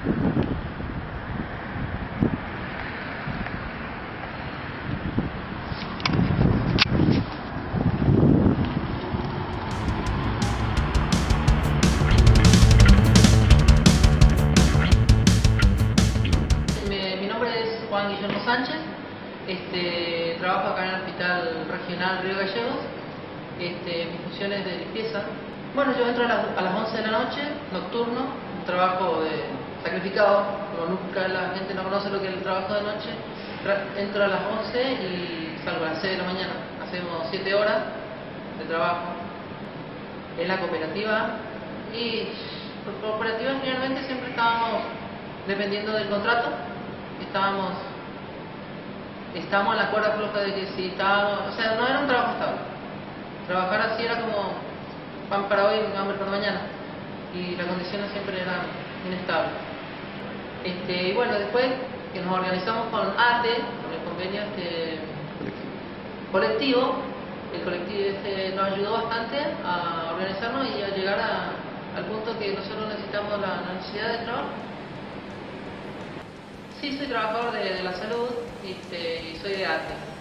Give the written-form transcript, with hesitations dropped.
Mi nombre es Juan Guillermo Sánchez, trabajo acá en el Hospital Regional Río Gallegos. Mi función es de limpieza. Bueno, yo entro a las 11 de la noche, nocturno, un trabajo sacrificado, como nunca la gente no conoce lo que es el trabajo de noche. Entro a las 11 y salgo a las 6 de la mañana. Hacemos 7 horas de trabajo en la cooperativa y por cooperativa generalmente siempre estábamos dependiendo del contrato. Estábamos en la cuerda floja de que si estábamos, o sea, no era un trabajo estable. Trabajar así era como pan para hoy, hambre para mañana, y las condiciones siempre eran inestables. Y bueno, después que nos organizamos con ATE, con el convenio colectivo, el colectivo nos ayudó bastante a organizarnos y a llegar al punto que nosotros necesitamos la necesidad de trabajo. Sí, soy trabajador de la salud y soy de ATE.